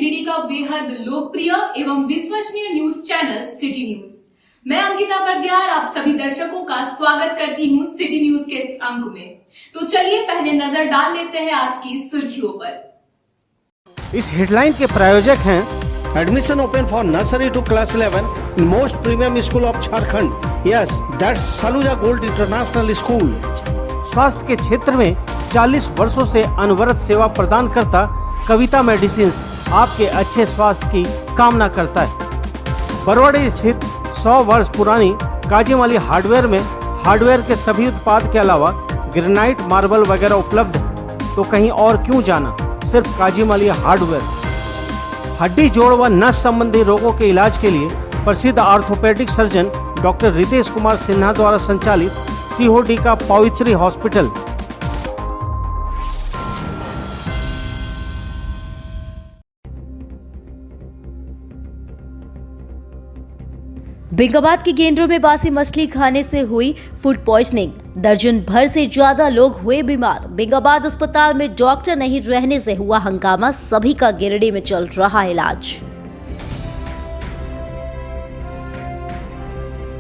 गिरिडीह का बेहद लोकप्रिय एवं विश्वसनीय न्यूज चैनल सिटी न्यूज। मैं अंकिता बरदियार आप सभी दर्शकों का स्वागत करती हूं सिटी न्यूज के इस अंक में। तो चलिए पहले नजर डाल लेते हैं आज की सुर्खियों पर। इस हेडलाइन के प्रायोजक हैं admission open for nursery to class 11 in most premium school of Jharkhand. Yes, that's Saluja gold international school. स्वास्थ्य के क्षेत्र में 40 वर्षों से अनवरत सेवा प्रदान करता कविता मेडिसिन्स आपके अच्छे स्वास्थ्य की कामना करता है। बरवाड़ी स्थित 100 वर्ष पुरानी काजीमाली हार्डवेयर में हार्डवेयर के सभी उत्पाद के अलावा ग्रेनाइट, मार्बल वगैरह उपलब्ध है। तो कहीं और क्यों जाना, सिर्फ काजीमाली हार्डवेयर। हड्डी, जोड़ व नस संबंधी रोगों के इलाज के लिए प्रसिद्ध orthopaedic surgeon doctor Ritesh Kumar Sinha द्वारा संचालित सीओडी का पवित्री हॉस्पिटल। बेंगाबाद के गेंद्रों में बासी मछली खाने से हुई फूड पॉइजनिंग, दर्जन भर से ज्यादा लोग हुए बीमार। बेंगाबाद अस्पताल में डॉक्टर नहीं रहने से हुआ हंगामा, सभी का गिरिडीह में चल रहा इलाज।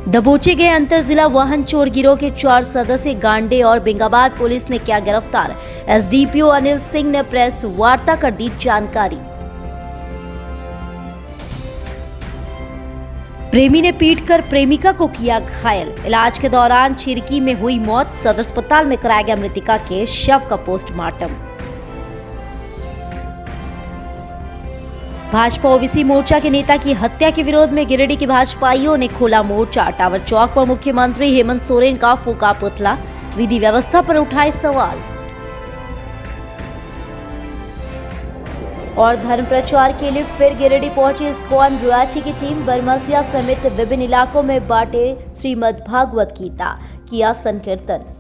दबोचे गए अंतर जिला वाहन चोर गिरोह के 4 सदस्य गांडे और बेंगाबाद पुलिस ने किया गिरफ्तार। एसडीपीओ अनिल सिंह ने प्रेस वार्ता कर दी जानकारी। प्रेमी ने पीटकर प्रेमिका को किया घायल, इलाज के दौरान चिरकी में हुई मौत। सदर अस्पताल में कराया गया मृतका के शव का पोस्टमार्टम। भाजपा ओबीसी मोर्चा के नेता की हत्या के विरोध में गिरिडीह के भाजपाइयों ने खोला मोर्चा। टावर चौक पर मुख्यमंत्री हेमंत सोरेन का फूका पुतला, विधि व्यवस्था पर उठाए सवाल। और धर्म प्रचार के लिए फिर गिरिडीह पहुंची इस्कॉन रुआची की टीम। बरमसिया समेत विभिन्न इलाकों में बांटे श्रीमद् भागवत गीता, किया संकीर्तन।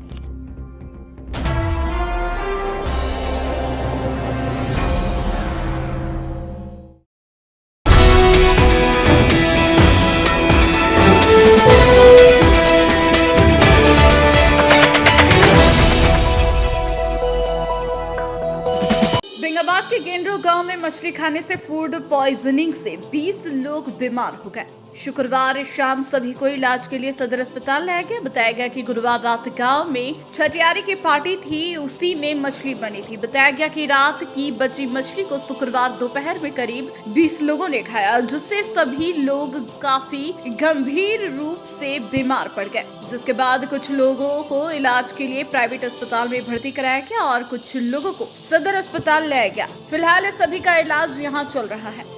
बेंगाबाद के गेंद्रो गांव में मछली खाने से फूड पॉइजनिंग से 20 लोग बीमार हो गए। शुक्रवार शाम सभी को इलाज के लिए सदर अस्पताल लाया गया। बताया गया कि गुरुवार रात गांव में छठियारी की पार्टी थी, उसी में मछली बनी थी। बताया गया कि रात की बची मछली को शुक्रवार दोपहर में करीब 20 लोगों ने खाया, जिससे सभी लोग काफी गंभीर रूप से बीमार पड़ गए। जिसके बाद कुछ लोगों को इलाज के लिए प्राइवेट अस्पताल में भर्ती कराया गया और कुछ लोगों को सदर अस्पताल लाया गया। फिलहाल सभी का इलाज यहाँ चल रहा है।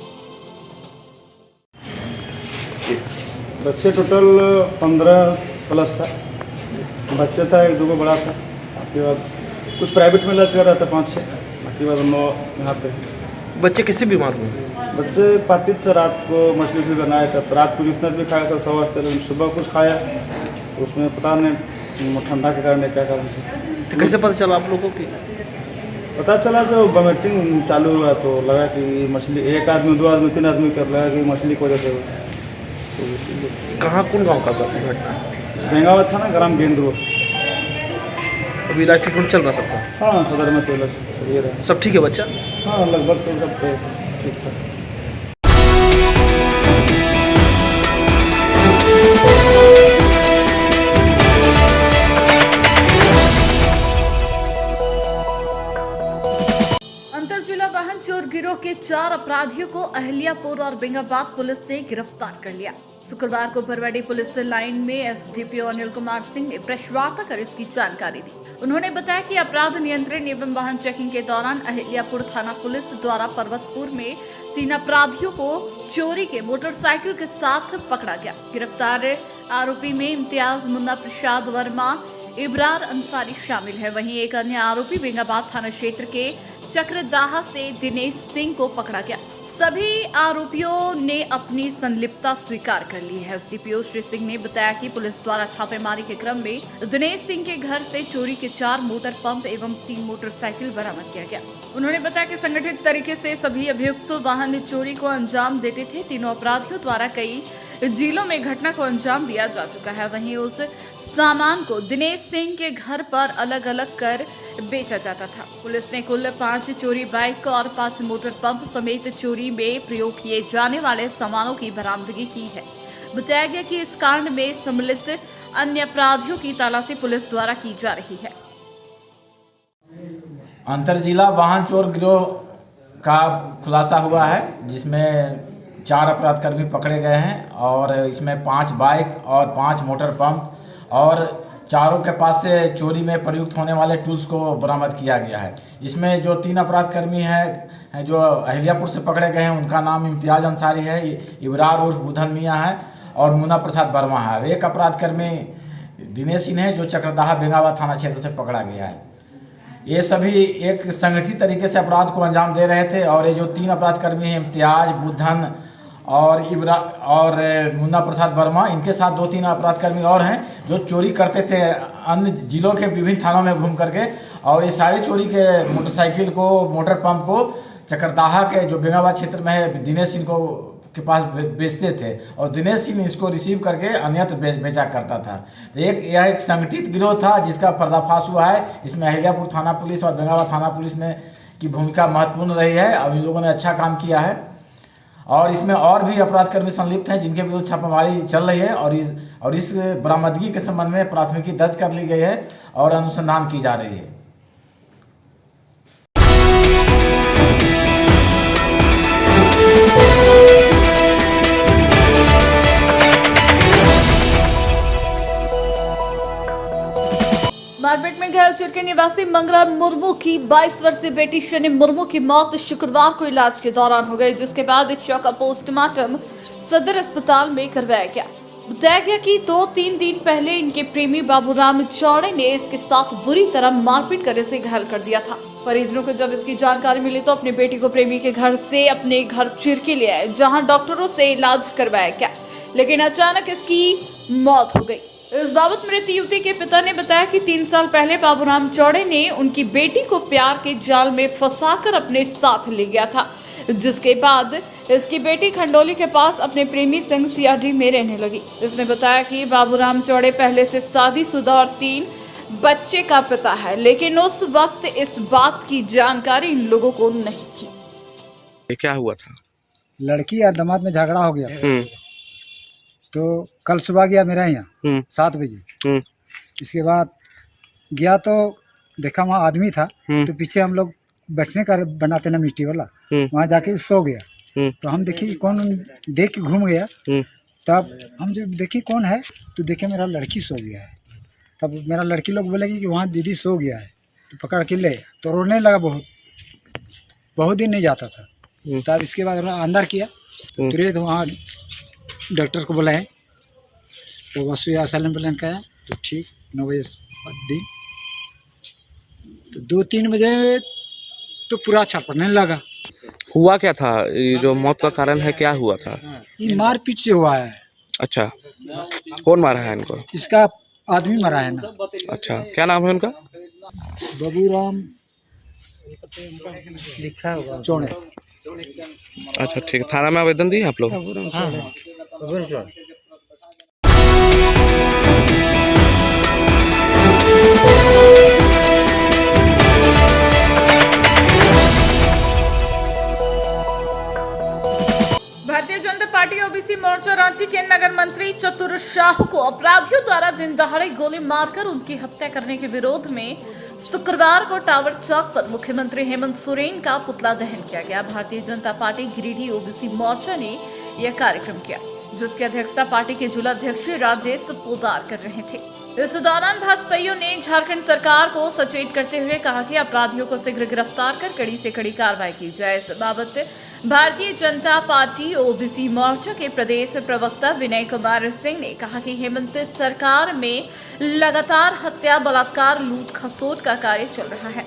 बच्चे टोटल 15 प्लस था। बच्चे था, 1-2 बड़ा था। बाकी बाद कुछ प्राइवेट में इलाज कर रहा था 5-6, बाकी बाद 9 यहाँ पे। बच्चे किससे बीमार हुए? बच्चे पार्टी था, रात को मछली भी बनाया था। तो रात को जितना भी खाया सब वास्ते, लेकिन सुबह कुछ खाया तो उसमें पता नहीं ठंडा के कारण क्या कारण से। तो कैसे पता चला आप लोगों की? पता चला जब वॉमिटिंग चालू हुआ तो लगा कि मछली, 1 आदमी 2 आदमी 3 आदमी कर लगा कि मछली की वजह से हुआ। कहाँ, कौन गांव का घटना? बेंगाबाद था ना, ग्राम गेंद्रो। अभी इलाज ट्रीटमेंट चल रहा सबका? हाँ, सदर में तो इलाज चलिए रहा। सब ठीक है बच्चा? हाँ, लगभग तो सब ठीक था। अंतर जिला वाहन चोर गिरोह के 4 अपराधियों को अहिल्यापुर और बेंगाबाद पुलिस ने गिरफ्तार कर लिया। शुक्रवार को बरवाड़ी पुलिस लाइन में एसडीपीओ अनिल कुमार सिंह ने प्रेस वार्ता कर इसकी जानकारी दी। उन्होंने बताया कि अपराध नियंत्रण एवं वाहन चेकिंग के दौरान अहिल्यापुर थाना पुलिस द्वारा पर्वतपुर में 3 अपराधियों को चोरी के मोटरसाइकिल के साथ पकड़ा गया। गिरफ्तार आरोपी में इम्तियाज, मुन्ना प्रसाद वर्मा, इब्रार अंसारी शामिल है। वहीं एक अन्य आरोपी बेंगाबाद थाना क्षेत्र के चक्रदाहा से दिनेश सिंह को पकड़ा गया। सभी आरोपियों ने अपनी संलिप्तता स्वीकार कर ली है। एसडीपीओ श्री सिंह ने बताया कि पुलिस द्वारा छापेमारी के क्रम में दिनेश सिंह के घर से चोरी के 4 मोटर पंप एवं 3 मोटरसाइकिल बरामद किया गया। उन्होंने बताया कि संगठित तरीके से सभी अभियुक्त वाहन चोरी को अंजाम देते थे। तीनों अपराधियों द्वारा कई जिलों में घटना को अंजाम दिया जा चुका है। वहीं उस सामान को दिनेश सिंह के घर पर अलग अलग कर बेचा जाता था। पुलिस ने कुल 5 चोरी बाइक और 5 मोटर पंप समेत चोरी में प्रयोग किए जाने वाले सामानों की बरामदगी की है। बताया गया कि इस कांड में सम्मिलित अन्य अपराधियों की तलाशी पुलिस द्वारा की जा रही है। अंतर जिला वाहन चोर गिरोह का खुलासा हुआ है, जिसमें 4 अपराधकर्मी पकड़े गए हैं और इसमें 5 बाइक और 5 मोटर पंप और चारों के पास से चोरी में प्रयुक्त होने वाले टूल्स को बरामद किया गया है। इसमें जो 3 अपराधकर्मी हैं जो अहिल्यापुर से पकड़े गए हैं, उनका नाम इम्तियाज अंसारी है, इबरार उर्फ बुधन मियाँ है और मुन्ना प्रसाद वर्मा है। एक अपराधकर्मी दिनेश सिंह है जो चक्रदाहा बेंगाबाद थाना क्षेत्र से पकड़ा गया है। ये सभी एक संगठित तरीके से अपराध को अंजाम दे रहे थे और ये जो 3 अपराधकर्मी हैं इम्तियाज, बुधन और मुन्ना प्रसाद वर्मा, इनके साथ 2-3 अपराधकर्मी और हैं जो चोरी करते थे अन्य जिलों के विभिन्न थानों में घूम करके, और ये सारी चोरी के मोटरसाइकिल को, मोटर पंप को चकरदाहा के जो बेंगाबाद क्षेत्र में है दिनेश सिंह को के पास बेचते थे और दिनेश सिंह इसको रिसीव करके अन्यत्र बेचा करता था। तो यह एक संगठित गिरोह था जिसका पर्दाफाश हुआ है। इसमें अहिल्यापुर थाना पुलिस और बेंगाबाद थाना पुलिस ने की भूमिका महत्वपूर्ण रही है और इन लोगों ने अच्छा काम किया है और इसमें और भी अपराधकर्मी संलिप्त हैं जिनके विरुद्ध छापामारी चल रही है और इस बरामदगी के संबंध में प्राथमिकी दर्ज कर ली गई है और अनुसंधान की जा रही है। मारपीट में घायल चुरके निवासी मंगरा मुर्मू की 22 वर्षीय बेटी शनि मुर्मू की मौत शुक्रवार को इलाज के दौरान हो गई, जिसके बाद शव का पोस्टमार्टम सदर अस्पताल में करवाया गया। बताया गया कि 2-3 दिन पहले इनके प्रेमी बाबूराम चौड़े ने इसके साथ बुरी तरह मारपीट कर इसे घायल कर दिया था। परिजनों को जब इसकी जानकारी मिली तो अपनी बेटी को प्रेमी के घर से अपने घर चिरके ले आए, जहां डॉक्टरों से इलाज करवाया गया, लेकिन अचानक इसकी मौत हो गई। इस बाबत मृत युवती के पिता ने बताया कि 3 साल पहले बाबूराम चौड़े ने उनकी बेटी को प्यार के जाल में फंसाकर अपने साथ ले गया था, जिसके बाद इसकी बेटी खंडोली के पास अपने प्रेमी संग सीआरडी में रहने लगी। इसने बताया कि बाबूराम चौड़े पहले से शादीशुदा और 3 बच्चे का पिता है, लेकिन उस वक्त इस बात की जानकारी इन लोगों को नहीं थी। ये क्या हुआ था? लड़की और दामाद में झगड़ा हो गया तो कल सुबह गया मेरा यहाँ 7 बजे। इसके बाद गया तो देखा वहाँ आदमी था, तो पीछे हम लोग बैठने का बनाते ना मिट्टी वाला, वहाँ जाके सो गया। तो हम देखे कौन, देख के घूम गया। तब हम जब देखे कौन है तो देखे मेरा लड़की सो गया है। तब मेरा लड़की लोग बोले कि वहाँ दीदी सो गया है, तो पकड़ के ले तो रोने लगा। बहुत दिन नहीं जाता था। तब इसके बाद अंदर किया, तुरंत वहाँ डॉक्टर को बुलाए तो वसु आसालम प्लान का है, तो ठीक 9 बजे दिन तो 2-3 बजे तो पूरा छटपटने लगा। हुआ क्या था? ये जो मौत का कारण है क्या हुआ था? ये मारपीट से हुआ है। अच्छा, कौन मारा है इनको? इसका आदमी मरा है ना। अच्छा, क्या नाम है उनका? बाबूराम लिखा होगा चौड़े। अच्छा ठीक है, थाना में आवेदन दिए आप लोग? भारतीय जनता पार्टी ओबीसी मोर्चा रांची के नगर मंत्री चतुर शाह को अपराधियों द्वारा दिन दहाड़े गोली मारकर उनकी हत्या करने के विरोध में शुक्रवार को टावर चौक पर मुख्यमंत्री हेमंत सोरेन का पुतला दहन किया गया। भारतीय जनता पार्टी गिरिडीह ओबीसी मोर्चा ने यह कार्यक्रम किया, जिसकी अध्यक्षता पार्टी के जिला अध्यक्ष राजेश पोदार कर रहे थे। इस दौरान भाजपाइयों ने झारखंड सरकार को सचेत करते हुए कहा कि अपराधियों को शीघ्र गिरफ्तार कर कड़ी से कड़ी कार्रवाई की जाए। इस बाबत भारतीय जनता पार्टी ओबीसी मोर्चा के प्रदेश प्रवक्ता विनय कुमार सिंह ने कहा कि हेमंत सरकार में लगातार हत्या, बलात्कार, लूट खसोट का कार्य चल रहा है।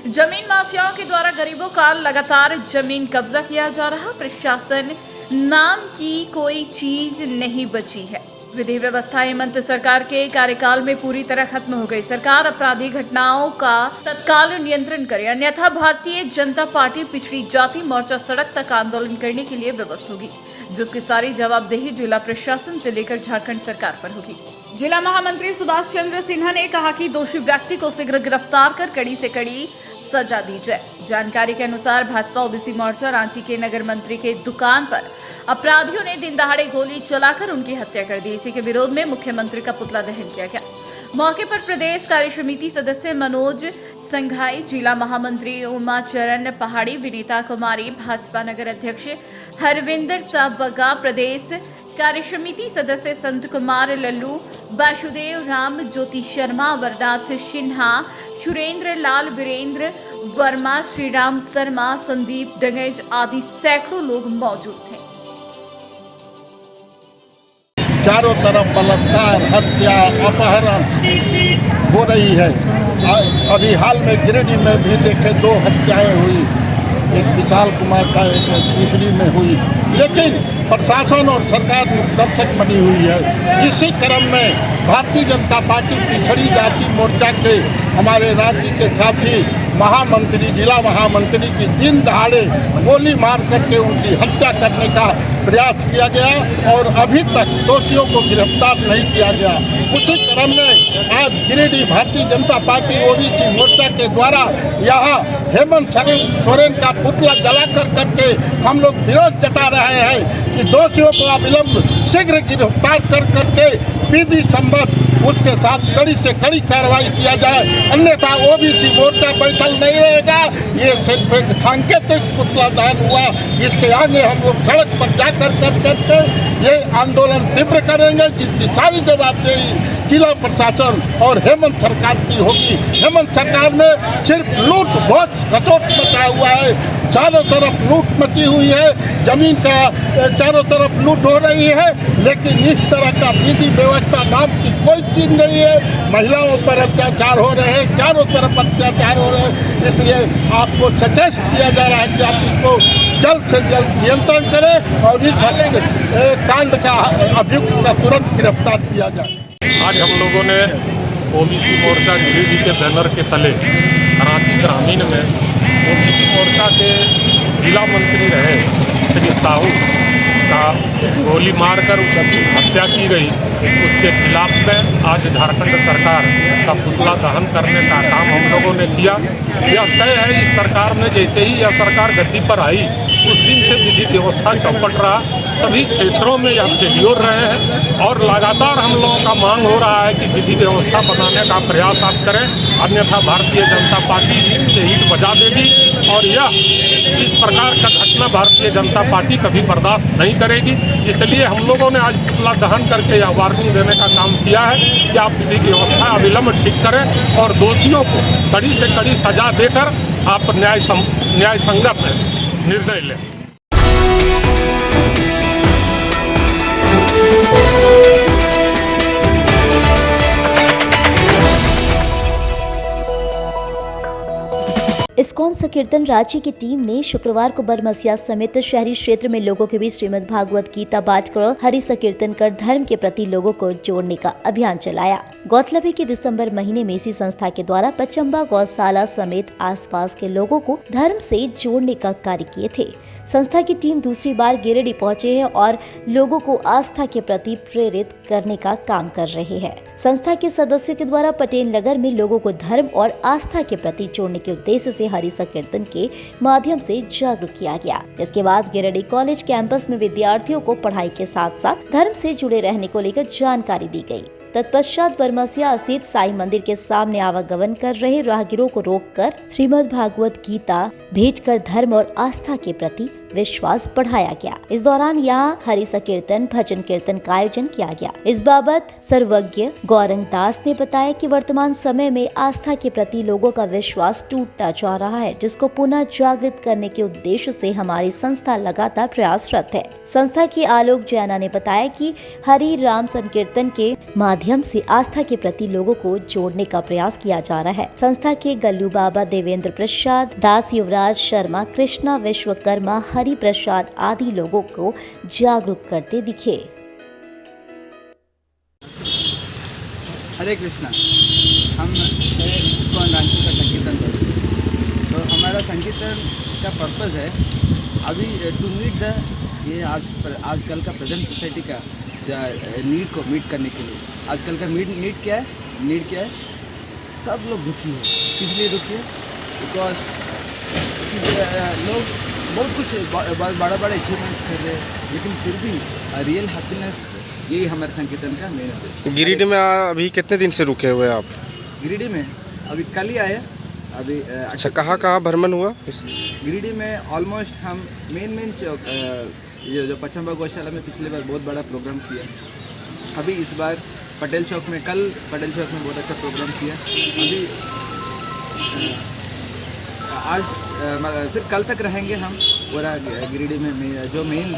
जमीन माफियाओं के द्वारा गरीबों का लगातार जमीन कब्जा किया जा रहा। प्रशासन नाम की कोई चीज नहीं बची है। विधि व्यवस्था हेमंत सरकार के कार्यकाल में पूरी तरह खत्म हो गई। सरकार अपराधी घटनाओं का तत्काल नियंत्रण करे, अन्यथा भारतीय जनता पार्टी पिछड़ी जाति मोर्चा सड़क तक आंदोलन करने के लिए विवश होगी, जिसकी सारी जवाबदेही जिला प्रशासन से लेकर झारखंड सरकार पर होगी। जिला महामंत्री सुभाष चंद्र सिन्हा ने कहा कि दोषी व्यक्ति को शीघ्र गिरफ्तार कर कड़ी से कड़ी सजा दी जाए। जानकारी के अनुसार भाजपा ओबीसी मोर्चा रांची के नगर मंत्री के दुकान पर अपराधियों ने दिन दहाड़े गोली चलाकर उनकी हत्या कर दी। इसी के विरोध में मुख्यमंत्री का पुतला दहन किया गया। मौके पर प्रदेश कार्य समिति सदस्य मनोज संघाई, जिला महामंत्री उमा चरण पहाड़ी, विनीता कुमारी, भाजपा नगर अध्यक्ष हरविंदर साहब बगा, प्रदेश कार्य समिति सदस्य संत कुमार लल्लू, वासुदेव राम, ज्योति शर्मा, अमरनाथ सिन्हा, सुरेंद्र लाल, वीरेंद्र वर्मा, श्रीराम शर्मा, संदीप डंगेज आदि सैकड़ों लोग मौजूद थे। चारों तरफ बलात्कार, हत्या, अपहरण हो रही है। अभी हाल में गिरिडीह में भी देखे 2 हत्याएं हुई, एक विशाल कुमार का, एक तीसरी में हुई। लेकिन प्रशासन और सरकार दर्शक बनी हुई है। इसी क्रम में भारतीय जनता पार्टी पिछड़ी जाति मोर्चा के हमारे राज्य के साथी महामंत्री, जिला महामंत्री की दिन दहाड़े गोली मार करके उनकी हत्या करने का प्रयास किया गया और अभी तक दोषियों को गिरफ्तार नहीं किया गया। उसी क्रम में आज गिरिडीह भारतीय जनता पार्टी ओबीसी मोर्चा के द्वारा यहाँ हेमंत सोरेन का पुतला जलाकर करके हम लोग विरोध जता रहे हैं कि दोषियों को अविलंब शीघ्र गिरफ्तार कर करके विधि सम्मत उसके साथ कड़ी से कड़ी कार्रवाई किया जाए, अन्यथा ओबीसी मोर्चा बैठल नहीं रहेगा। ये सिर्फ एक सांकेतिक पुतला दहन हुआ, इसके आगे हम लोग सड़क पर जाकर करके ये आंदोलन तीव्र करेंगे, जिसकी सारी जवाबदेही जिला प्रशासन और हेमंत सरकार की होगी। हेमंत सरकार ने सिर्फ लूट बहुत घटोट मचा हुआ है, चारों तरफ लूट मची हुई है, जमीन का चारों तरफ लूट हो रही है, लेकिन इस तरह का विधि व्यवस्था नाम की कोई चीज नहीं है। महिलाओं पर अत्याचार हो रहे हैं, चारों तरफ अत्याचार हो रहे हैं, इसलिए आपको सचेत किया जा रहा है कि आप इसको जल्द से जल्द नियंत्रण करें और इस कांड का अभियुक्त का तुरंत गिरफ्तार किया जाए। आज हम लोगों ने ओबीसी मोर्चा गिरिडीह के बैनर के तले रांची ग्रामीण में ओबीसी मोर्चा के जिला मंत्री रहे श्री साहू का गोली मारकर उसकी हत्या की गई, उसके खिलाफ में आज झारखंड सरकार का पुतला दहन करने का काम हम लोगों ने किया। यह तय है इस सरकार ने, जैसे ही यह सरकार गद्दी पर आई उस दिन से विधि व्यवस्था चौपट रहा, सभी क्षेत्रों में यह फेल्योर रहे हैं और लगातार हम लोगों का मांग हो रहा है कि विधि व्यवस्था बनाने का प्रयास आप करें, अन्यथा भारतीय जनता पार्टी से ईंट बजा देगी और यह इस प्रकार का घटना भारतीय जनता पार्टी कभी बर्दाश्त नहीं करेगी। इसलिए हम लोगों ने आज पुतला दहन करके यह वार्निंग देने का काम किया है कि आप विधि व्यवस्था अविलंब ठीक करें और दोषियों को कड़ी से कड़ी सजा देकर आप न्याय संगत निर्णय लें। इस्कॉन संकीर्तन रांची की टीम ने शुक्रवार को बरमसिया समेत शहरी क्षेत्र में लोगों के बीच श्रीमद् भागवत गीता बांटकर हरि संकीर्तन कर धर्म के प्रति लोगों को जोड़ने का अभियान चलाया। गौरतलब है कि दिसंबर महीने में इसी संस्था के द्वारा पचम्बा गौशाला समेत आसपास के लोगों को धर्म से जोड़ने का कार्य किए थे। संस्था की टीम दूसरी बार गिरिडीह पहुंचे हैं और लोगों को आस्था के प्रति प्रेरित करने का काम कर रहे हैं। संस्था के सदस्यों के द्वारा पटेल नगर में लोगों को धर्म और आस्था के प्रति जोड़ने के उद्देश्य से हरि संकीर्तन के माध्यम से जागरूक किया गया, जिसके बाद गिरिडीह कॉलेज कैंपस में विद्यार्थियों को पढ़ाई के साथ साथ धर्म से जुड़े रहने को लेकर जानकारी दी गई। तत्पश्चात बरमसिया स्थित साईं मंदिर के सामने आवागमन कर रहे राहगीरों को रोककर श्रीमद् भागवत गीता भेंट कर धर्म और आस्था के प्रति विश्वास बढ़ाया गया। इस दौरान यहाँ हरि संकीर्तन भजन कीर्तन का आयोजन किया गया। इस बाबत सर्वज्ञ गौरंग दास ने बताया कि वर्तमान समय में आस्था के प्रति लोगों का विश्वास टूटता जा रहा है, जिसको पुनः जागृत करने के उद्देश्य से हमारी संस्था लगातार प्रयासरत है। संस्था की आलोक जैना ने बताया कि हरि राम संकीर्तन के माध्यम से आस्था के प्रति लोगों को जोड़ने का प्रयास किया जा रहा है। संस्था के गल्लू बाबा, देवेंद्र प्रसाद दास, युवराज शर्मा, कृष्णा विश्वकर्मा, हरि प्रसाद आदि लोगों को जागरूक करते दिखे। हरे कृष्णा। हम इस्कॉन रांची का संकीर्तन करते हैं, तो हमारा संकीर्तन का पर्पज़ है अभी टू मीट द ये आजकल का प्रेजेंट सोसाइटी का नीड को मीट करने के लिए। आजकल का नीड क्या है? सब लोग दुखी है। किस लिए दुखी है? बिकॉज लोग बहुत कुछ बड़ा अचीवमेंट्स कर रहे हैं, लेकिन फिर भी रियल हैप्पीनेस, यही हमारे संकीर्तन का मेन उद्देश्य। गिरिडीह में अभी कितने दिन से रुके हुए हैं आप? गिरिडीह में अभी कल ही आए। अभी अच्छा, कहाँ भ्रमण हुआ? गिरिडीह में ऑलमोस्ट हम मेन चौक, ये जो पश्चिम बंगाल गौशाला में पिछले बार बहुत बड़ा प्रोग्राम किया। अभी इस बार पटेल चौक में बहुत अच्छा प्रोग्राम किया। अभी आज फिर कल तक रहेंगे हम पूरा गिरिडीह में। जो मेन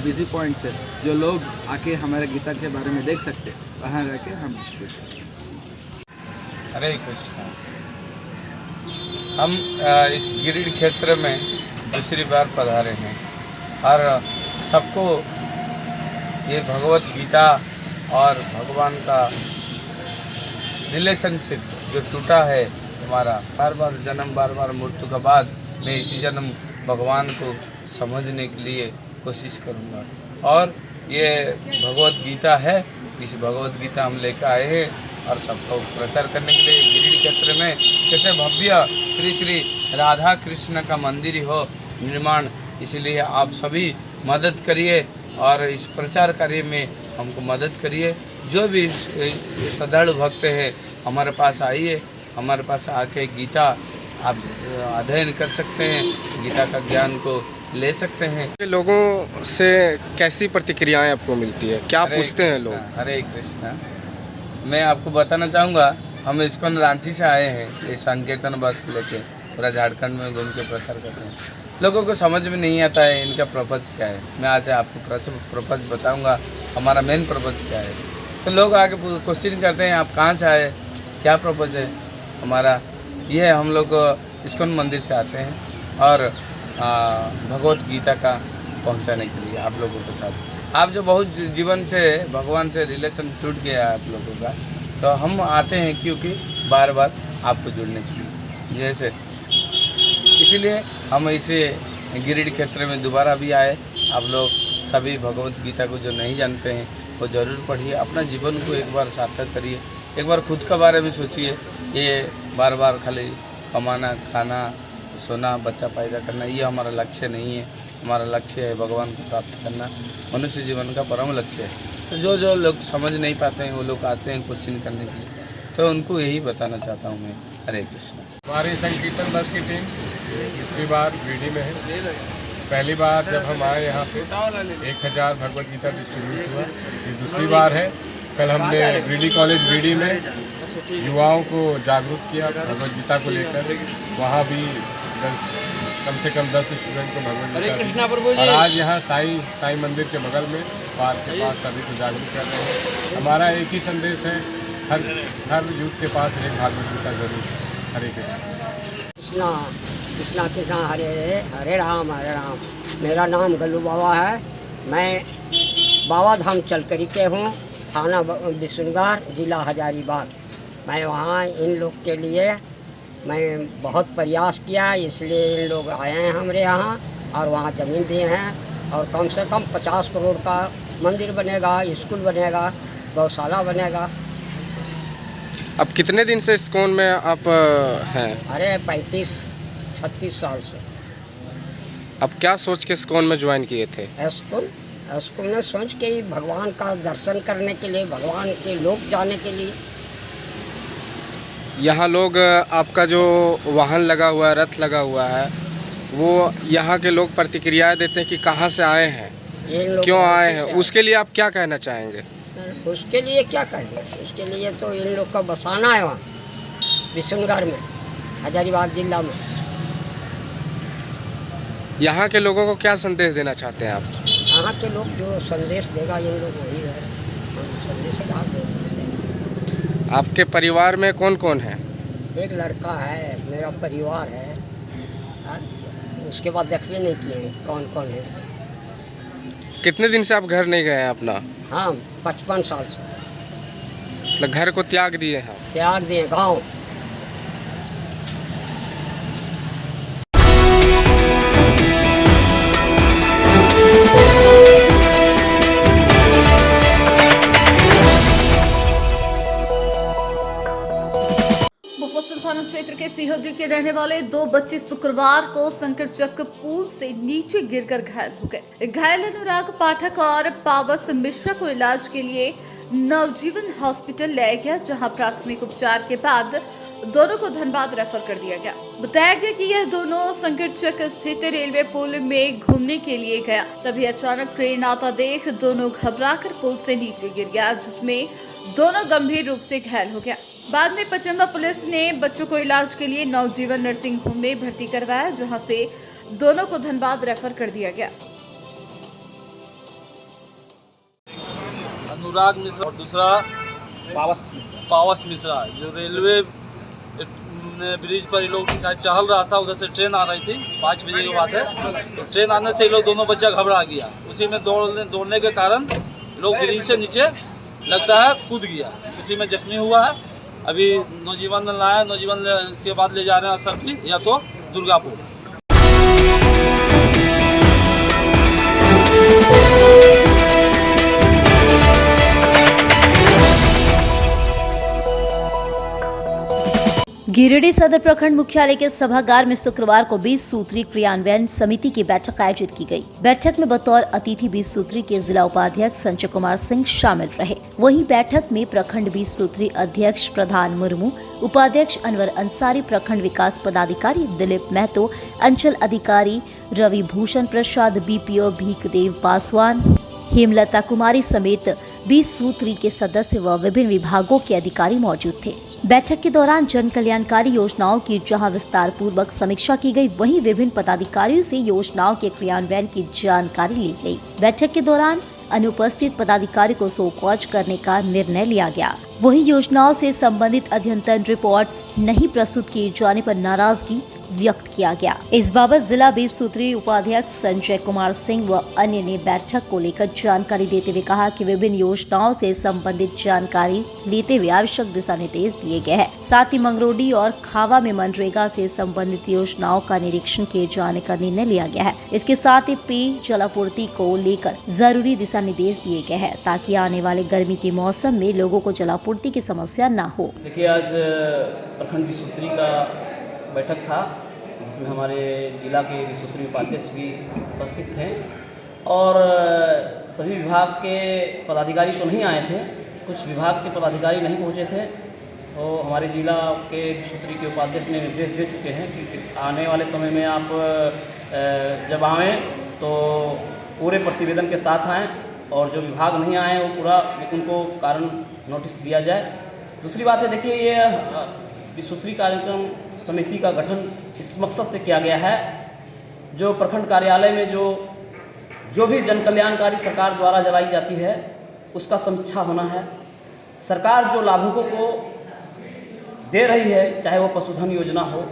बिजी पॉइंट्स है, जो लोग आके हमारे गीता के बारे में देख सकते हैं, वहाँ रह के हम। हरे कृष्णा। हम इस गिरिडीह क्षेत्र में दूसरी बार पधारे हैं और सबको ये भगवत गीता और भगवान का रिलेशनशिप जो टूटा है हमारा, बार बार मृत्यु के बाद मैं इसी जन्म भगवान को समझने के लिए कोशिश करूँगा। और ये भगवत गीता है, इस भगवत गीता हम लेकर आए हैं और सबको प्रचार करने के लिए। गिरिडीह क्षेत्र में कैसे भव्य श्री राधा कृष्ण का मंदिर हो निर्माण, इसलिए आप सभी मदद करिए और इस प्रचार कार्य में हमको मदद करिए। जो भी श्रद्धालु भक्त हैं हमारे पास आइए, हमारे पास आके गीता आप अध्ययन कर सकते हैं, गीता का ज्ञान को ले सकते हैं। लोगों से कैसी प्रतिक्रियाएं आपको मिलती है? क्या पूछते हैं लोग? हरे कृष्णा। मैं आपको बताना चाहूँगा, हम इस्कॉन रांची से आए हैं, ये संकीर्तन बस लेके पूरा झारखंड में घूम के प्रचार करते हैं। लोगों को समझ में नहीं आता है इनका पर्पज़ क्या है। मैं आज आपको पर्पज़ बताऊंगा, हमारा मेन पर्पज़ क्या है। तो लोग आके क्वेश्चन करते हैं, आप कहाँ से आए, क्या पर्पज़ है हमारा। ये हम लोग इस्कॉन मंदिर से आते हैं और भगवत गीता का पहुंचाने के लिए आप लोगों के साथ। आप जो बहुत जीवन से भगवान से रिलेशन टूट गया है आप लोगों का, तो हम आते हैं क्योंकि बार बार आपको जुड़ने के लिए। जैसे इसीलिए हम इसे गिरिडीह क्षेत्र में दोबारा भी आए। आप लोग सभी भगवत गीता को जो नहीं जानते हैं वो ज़रूर पढ़िए, अपना जीवन को एक बार सार्थक करिए, एक बार खुद के बारे में सोचिए। ये बार बार खाली कमाना, खाना, सोना, बच्चा पैदा करना, ये हमारा लक्ष्य नहीं है। हमारा लक्ष्य है भगवान को प्राप्त करना, मनुष्य जीवन का परम लक्ष्य है। तो जो लोग समझ नहीं पाते हैं वो लोग आते हैं क्वेश्चन करने के लिए, तो उनको यही बताना चाहता हूँ मैं। हरे कृष्ण। हमारी संकीर्तन बस की टीम तीसरी बार गिरिडीह में है। पहली बार जब हम आए यहाँ पे 1000 भगवत गीता डिस्ट्रीब्यूट हुआ, ये दूसरी बार है। कल हमने गिरिडीह कॉलेज गिरिडीह में युवाओं को जागरूक किया भगवत गीता को लेकर। वहाँ भी कम से कम 10 स्टूडेंट को भगवत गीता दी। और आज यहाँ साई मंदिर के बगल में पार्क के पास सभी को जागरूक कर रहे हैं। हमारा एक ही संदेश है, हर यूथ के पास एक भागवत गीता जरूर है। हरे कृष्णा। कृष्णा कृष्णा हरे हरे राम हरे राम। मेरा नाम गल्लू बाबा है। मैं बाबा धाम चलकरी के हूँ, थाना बिशुनगार, जिला हजारीबाग। मैं वहाँ इन लोग के लिए मैं बहुत प्रयास किया, इसलिए इन लोग आए हैं हमारे यहाँ और वहाँ ज़मीन दिए हैं। और कम से कम 50 करोड़ का मंदिर बनेगा, स्कूल बनेगा, गौशाला बनेगा। अब कितने दिन से इस्कॉन में आप हैं? अरे 35-36 साल से। अब क्या सोच के इस्कॉन में ज्वाइन किए थे? स्कूल में सोच के ही भगवान का दर्शन करने के लिए, भगवान के लोग जाने के लिए। यहाँ लोग, आपका जो वाहन लगा हुआ है, रथ लगा हुआ है, वो यहाँ के लोग प्रतिक्रियाएं देते हैं कि कहाँ से आए हैं, क्यों आए हैं, उसके लिए आप क्या कहना चाहेंगे? उसके लिए क्या कहेंगे? उसके लिए तो इन लोग का बसाना है वहाँ बिशुनगार में, हजारीबाग जिला में। यहाँ के लोगों को क्या संदेश देना चाहते हैं आप? यहाँ के लोग जो संदेश देगा इन लोग वही है, हम संदेश क्या दे सकते हैं। आपके परिवार में कौन कौन है? एक लड़का है, मेरा परिवार है। उसके बाद देखने नहीं किए कौन कौन है। कितने दिन से आप घर नहीं गए हैं अपना? हाँ, 55 साल से। तो घर को त्याग दिए हैं? त्याग दिए गाँव। सीहोडी के रहने वाले 2 बच्चे शुक्रवार को संकटचक पुल से नीचे गिरकर घायल हो गए। घायल अनुराग पाठक और पावस मिश्रा को इलाज के लिए नवजीवन हॉस्पिटल लाया गया, जहां प्राथमिक उपचार के बाद दोनों को धनबाद रेफर कर दिया गया। बताया गया कि यह दोनों संकटचक स्थित रेलवे पुल में घूमने के लिए गया, तभी अचानक ट्रेन आता देख दोनों घबराकर पुल से नीचे गिर गया, जिसमें दोनों गंभीर रूप से घायल हो गया। बाद में पचम्बा पुलिस ने बच्चों को इलाज के लिए नवजीवन नर्सिंग होम में भर्ती करवाया, जहां से दोनों को धनबाद रेफर कर दिया गया। अनुराग मिश्रा और दूसरा पावस मिश्रा जो रेलवे ब्रिज पर ये लोग की साइड टहल रहा था, उधर से ट्रेन आ रही थी, 5 बजे की बात है। तो ट्रेन आने से ये लोग दोनों बच्चा घबरा गया, उसी में दौड़ने के कारण लोग ब्रिज से नीचे लगता है कूद गया, उसी में जख्मी हुआ है। अभी नौजीवन में लाया, नौजीवन के बाद ले जा रहे हैं सरफी या तो दुर्गापुर। गिरिडीह सदर प्रखंड मुख्यालय के सभागार में शुक्रवार को 20 सूत्री क्रियान्वयन समिति की बैठक आयोजित की गई। बैठक में बतौर अतिथि 20 सूत्री के जिला उपाध्यक्ष संजय कुमार सिंह शामिल रहे। वहीं बैठक में प्रखंड 20 सूत्री अध्यक्ष प्रधान मुर्मू, उपाध्यक्ष अनवर अंसारी, प्रखंड विकास पदाधिकारी दिलीप महतो, अंचल अधिकारी रवि भूषण प्रसाद, बीपीओ भीखदेव पासवान, हेमलता कुमारी समेत 20 सूत्री के सदस्य व विभिन्न विभागों के अधिकारी मौजूद थे। बैठक के दौरान जन कल्याणकारी योजनाओं की जहां विस्तार पूर्वक समीक्षा की गई, वहीं विभिन्न पदाधिकारियों से योजनाओं के क्रियान्वयन की जानकारी ली गई। बैठक के दौरान अनुपस्थित पदाधिकारी को शो कॉज करने का निर्णय लिया गया। वहीं योजनाओं से संबंधित अध्ययन रिपोर्ट नहीं प्रस्तुत किए जाने पर नाराजगी व्यक्त किया गया। इस बाबत जिला 20 सूत्री उपाध्यक्ष संजय कुमार सिंह व अन्य ने बैठक को लेकर जानकारी देते हुए कहा कि विभिन्न योजनाओं से संबंधित जानकारी लेते हुए आवश्यक दिशा निर्देश दिए गए हैं। साथ ही मंगरोडी और खावा में मनरेगा से संबंधित योजनाओं का निरीक्षण किए जाने का निर्णय लिया गया है। इसके साथ ही पेय जलापूर्ति को लेकर जरूरी दिशा निर्देश दिए गए हैं, ताकि आने वाले गर्मी के मौसम में लोगों को जलापूर्ति की समस्या न हो। देखिए, आज प्रखंड 20 सूत्री का बैठक था, जिसमें हमारे जिला के 20 सूत्री उपाध्यक्ष भी उपस्थित थे और सभी विभाग के पदाधिकारी तो नहीं आए थे, कुछ विभाग के पदाधिकारी नहीं पहुंचे थे। तो हमारे जिला के 20 सूत्री के उपाध्यक्ष ने निर्देश दे चुके हैं कि आने वाले समय में आप जब आएँ तो पूरे प्रतिवेदन के साथ आएँ, और जो विभाग नहीं आए वो पूरा उनको कारण नोटिस दिया जाए। दूसरी बात है, देखिए, ये 20 सूत्री कार्यक्रम समिति का गठन इस मकसद से किया गया है, जो प्रखंड कार्यालय में जो भी जन कल्याणकारी सरकार द्वारा चलाई जाती है उसका समीक्षा होना है। सरकार जो लाभुकों को दे रही है, चाहे वो पशुधन योजना हो,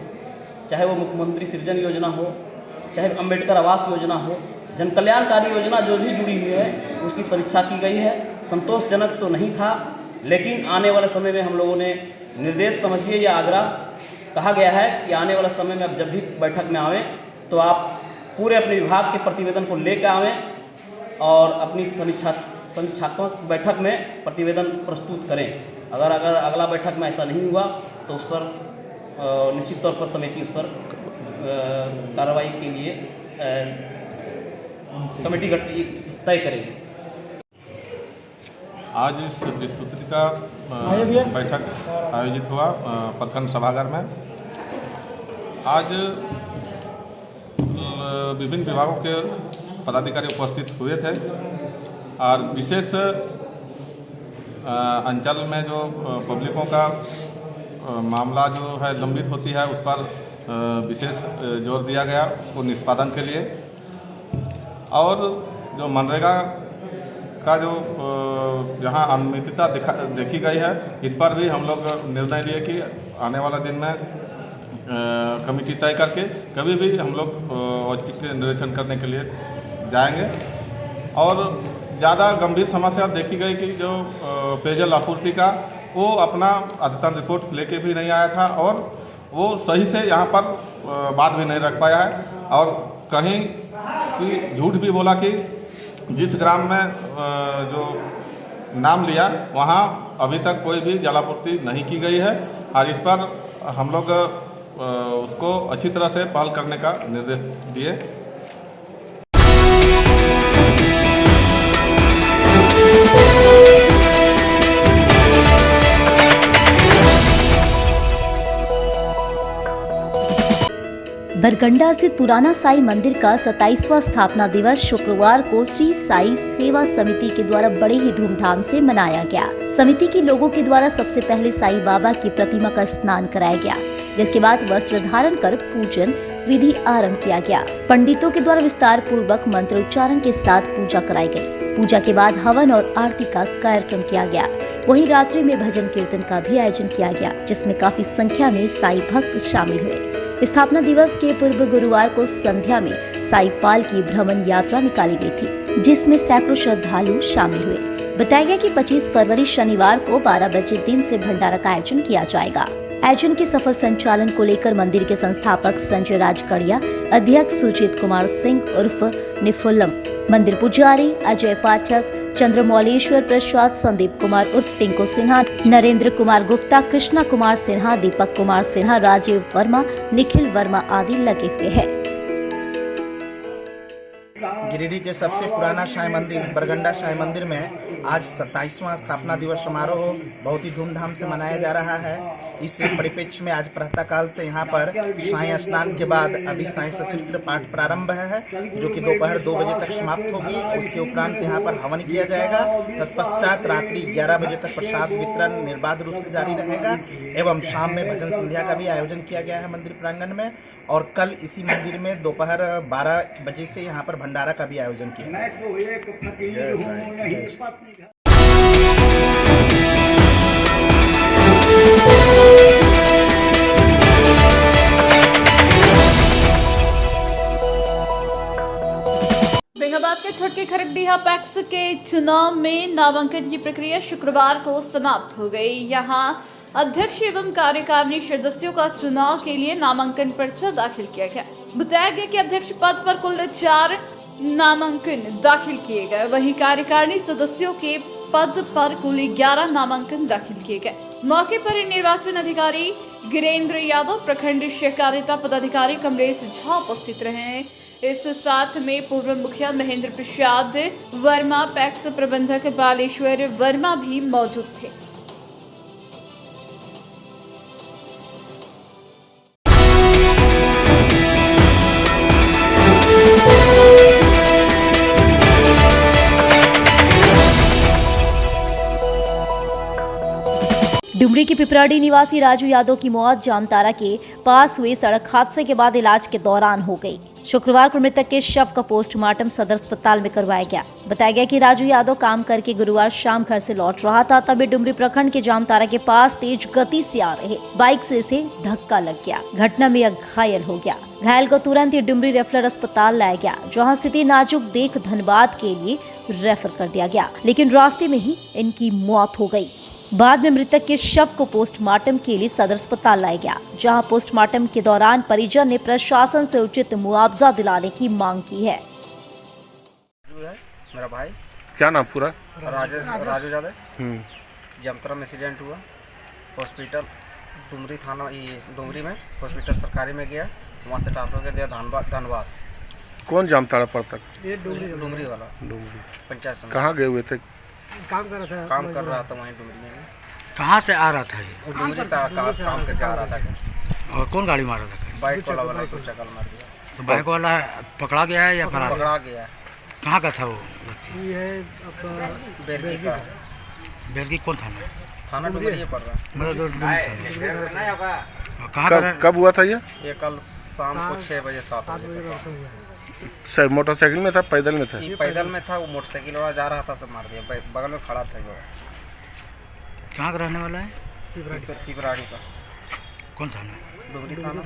चाहे वो मुख्यमंत्री सृजन योजना हो, चाहे अम्बेडकर आवास योजना हो, जन कल्याणकारी योजना जो भी जुड़ी हुई है उसकी समीक्षा की गई है। संतोषजनक तो नहीं था, लेकिन आने वाले समय में हम लोगों ने निर्देश समझिए या आग्रह कहा गया है कि आने वाले समय में अब जब भी बैठक में आवें तो आप पूरे अपने विभाग के प्रतिवेदन को लेकर आवें और अपनी समीक्षात्मक बैठक में प्रतिवेदन प्रस्तुत करें। अगर अगला बैठक में ऐसा नहीं हुआ तो उस पर निश्चित तौर पर समिति उस पर कार्रवाई के लिए कमेटी तय करेगी। आज इस 20 सूत्री का बैठक आयोजित हुआ प्रखंड सभागार में। आज विभिन्न विभागों के पदाधिकारी उपस्थित हुए थे और विशेष अंचल में जो पब्लिकों का मामला जो है लंबित होती है उस पर विशेष जोर दिया गया, उसको निष्पादन के लिए। और जो मनरेगा का जो यहाँ अनियमितता देखी गई है, इस पर भी हम लोग निर्णय लिए कि आने वाला दिन में कमेटी तय करके कभी भी हम लोग औचित्य निरीक्षण करने के लिए जाएंगे। और ज़्यादा गंभीर समस्या देखी गई कि जो पेयजल आपूर्ति का वो अपना अद्यतन रिपोर्ट लेके भी नहीं आया था और वो सही से यहाँ पर बात भी नहीं रख पाया है, और कहीं कि झूठ भी बोला कि जिस ग्राम में जो नाम लिया वहाँ अभी तक कोई भी जलापूर्ति नहीं की गई है। और इस पर हम लोग उसको अच्छी तरह से पाल करने का निर्देश दिए। बरगंडा स्थित पुराना साई मंदिर का 27वां स्थापना दिवस शुक्रवार को श्री साई सेवा समिति के द्वारा बड़े ही धूमधाम से मनाया गया। समिति के लोगों के द्वारा सबसे पहले साई बाबा की प्रतिमा का स्नान कराया गया, जिसके बाद वस्त्र धारण कर पूजन विधि आरंभ किया गया। पंडितों के द्वारा विस्तार पूर्वक मंत्रोच्चारण के साथ पूजा कराई गई। पूजा के बाद हवन और आरती का कार्यक्रम किया गया। वहीं रात्रि में भजन कीर्तन का भी आयोजन किया गया, जिसमें काफी संख्या में साई भक्त शामिल हुए। स्थापना दिवस के पूर्व गुरुवार को संध्या में साई पाल की भ्रमण यात्रा निकाली गई थी, जिसमें सैकड़ों श्रद्धालु शामिल हुए। बताया गया कि 25 फरवरी शनिवार को 12 बजे दिन से भंडारा का आयोजन किया जाएगा। आयोजन के सफल संचालन को लेकर मंदिर के संस्थापक संजय राज कड़िया, अध्यक्ष सुजीत कुमार सिंह उर्फ निफुल्लम, मंदिर पुजारी अजय पाठक, चंद्रमौलेश्वर प्रसाद, संदीप कुमार उर्फ टिंकू सिन्हा, नरेंद्र कुमार गुप्ता, कृष्णा कुमार सिन्हा, दीपक कुमार सिन्हा, राजीव वर्मा, निखिल वर्मा आदि लगे हुए हैं। गिरिडीह के सबसे पुराना साई मंदिर बरगंडा साई मंदिर में आज 27वां स्थापना दिवस समारोह बहुत ही धूमधाम से मनाया जा रहा है। इस परिप्रेक्ष्य में आज प्रातःकाल से यहाँ पर साई स्नान के बाद अभी साई सचित्र पाठ प्रारंभ है, जो कि दोपहर 2 बजे तक समाप्त होगी। उसके उपरांत यहाँ पर हवन किया जाएगा। तत्पश्चात रात्रि 11 बजे तक प्रसाद वितरण निर्बाध रूप से जारी रहेगा एवं शाम में भजन संध्या का भी आयोजन किया गया है मंदिर प्रांगण में। और कल इसी मंदिर में दोपहर 12 बजे से यहाँ पर भंडारा का भी आयोजन किया गया। बेंगाबाद के छोटके खरकडीहा पैक्स के चुनाव में नामांकन की प्रक्रिया शुक्रवार को समाप्त हो गई। यहां अध्यक्ष एवं कार्यकारिणी सदस्यों का चुनाव के लिए नामांकन पर्चा दाखिल किया गया। बताया गया कि अध्यक्ष पद पर कुल 4 नामांकन दाखिल किए गए, वहीं कार्यकारिणी सदस्यों के पद पर कुल 11 नामांकन दाखिल किए गए। मौके पर निर्वाचन अधिकारी गिरेंद्र यादव, प्रखंड सहकारिता पदाधिकारी कमलेश झा उपस्थित रहे। इस साथ में पूर्व मुखिया महेंद्र प्रसाद वर्मा, पैक्स प्रबंधक बालेश्वर वर्मा भी मौजूद थे। डुमरी के पिपराडी निवासी राजू यादव की मौत जामतारा के पास हुए सड़क हादसे के बाद इलाज के दौरान हो गई। शुक्रवार को मृतक के शव का पोस्टमार्टम सदर अस्पताल में करवाया गया। बताया गया कि राजू यादव काम करके गुरुवार शाम घर से लौट रहा था, तभी डुमरी प्रखंड के जामतारा के पास तेज गति से आ रहे बाइक से इसे धक्का लग गया। घटना में यह घायल हो गया। घायल को तुरंत ही डुमरी रेफरल अस्पताल लाया गया, जहाँ स्थिति नाजुक देख धनबाद के लिए रेफर कर दिया गया, लेकिन रास्ते में ही इनकी मौत हो गई। बाद में मृतक के शव को पोस्टमार्टम के लिए सदर अस्पताल लाया गया, जहां पोस्टमार्टम के दौरान परिजन ने प्रशासन से उचित मुआवजा दिलाने की मांग की है। मेरा भाई क्या नाम पूरा? राजू यादव। जामतारा में एक्सीडेंट हुआ, हॉस्पिटल डुमरी थाना डुमरी में हॉस्पिटल सरकारी में गया, वहाँ से ट्रांसफर कर दिया धनबाद। कौन जामताड़ा पड़ता? डुमरी वाला पंचायत समिति। कहाँ गए हुए थे? काम कर रहा था वहीं डुमरी में। कहाँ से आ रहा था ये? डुमरी से काम करके आ रहा था। और कौन गाड़ी मारा था? बाइक वाला तो चक्कर मार दिया। तो बाइक वाला पकड़ा गया है या फरार? पकड़ा गया है। कहाँ का था वो? ये बेरगी का। बेरगी कौन थाना? थाना डुमरी पड़ रहा। कब हुआ था ये? कल शाम को 6 बजे 7 बजे। सर मोटरसाइकिल में था, पैदल में था? पैदल में था, वो मोटरसाइकिल वाला जा रहा था, सब मार दिया। बगल में खड़ा था वो। कहाँ का रहने वाला है? पिपराड़ी का। कौन थाना? डुमरी थाना।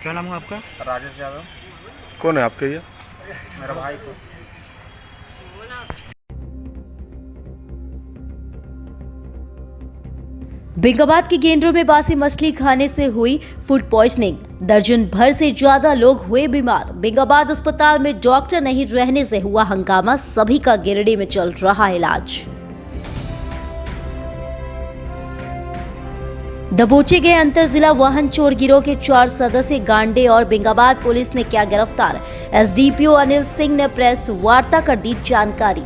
क्या नाम है आपका? राजेश यादव। कौन है आपके ये? मेरा भाई। तो बेंगाबाद के केंद्रों में बासी मछली खाने से हुई फूड पॉइजनिंग, दर्जन भर से ज्यादा लोग हुए बीमार। बेंगाबाद अस्पताल में डॉक्टर नहीं रहने से हुआ हंगामा, सभी का गिरिडीह में चल रहा इलाज। दबोचे गए अंतर जिला वाहन चोर गिरोह के 4 सदस्य गांडे और बेंगाबाद पुलिस ने किया गिरफ्तार। एसडीपीओ अनिल सिंह ने प्रेस वार्ता कर दी जानकारी।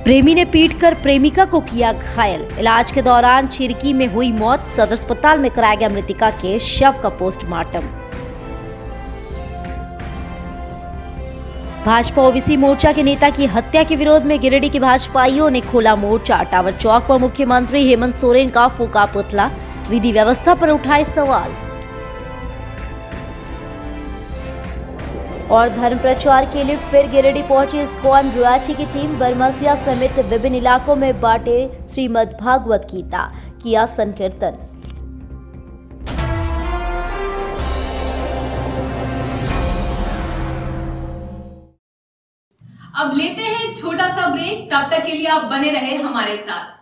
प्रेमी ने पीटकर प्रेमिका को किया घायल। इलाज के दौरान चिरकी में हुई मौत। सदर अस्पताल में कराया गया मृतिका के शव का पोस्टमार्टम। भाजपा ओबीसी मोर्चा के नेता की हत्या के विरोध में गिरिडीह के भाजपाइयों ने खोला मोर्चा। टावर चौक पर मुख्यमंत्री हेमंत सोरेन का फूका पुतला। विधि व्यवस्था पर उठाए सवाल। और धर्म प्रचार के लिए फिर गिरिडीह पहुंची इस्कॉन रुआची की टीम। बरमसिया समेत विभिन्न इलाकों में बांटे श्रीमद् भागवत गीता, किया संकीर्तन। अब लेते हैं एक छोटा सा ब्रेक। तब तक के लिए आप बने रहे हमारे साथ।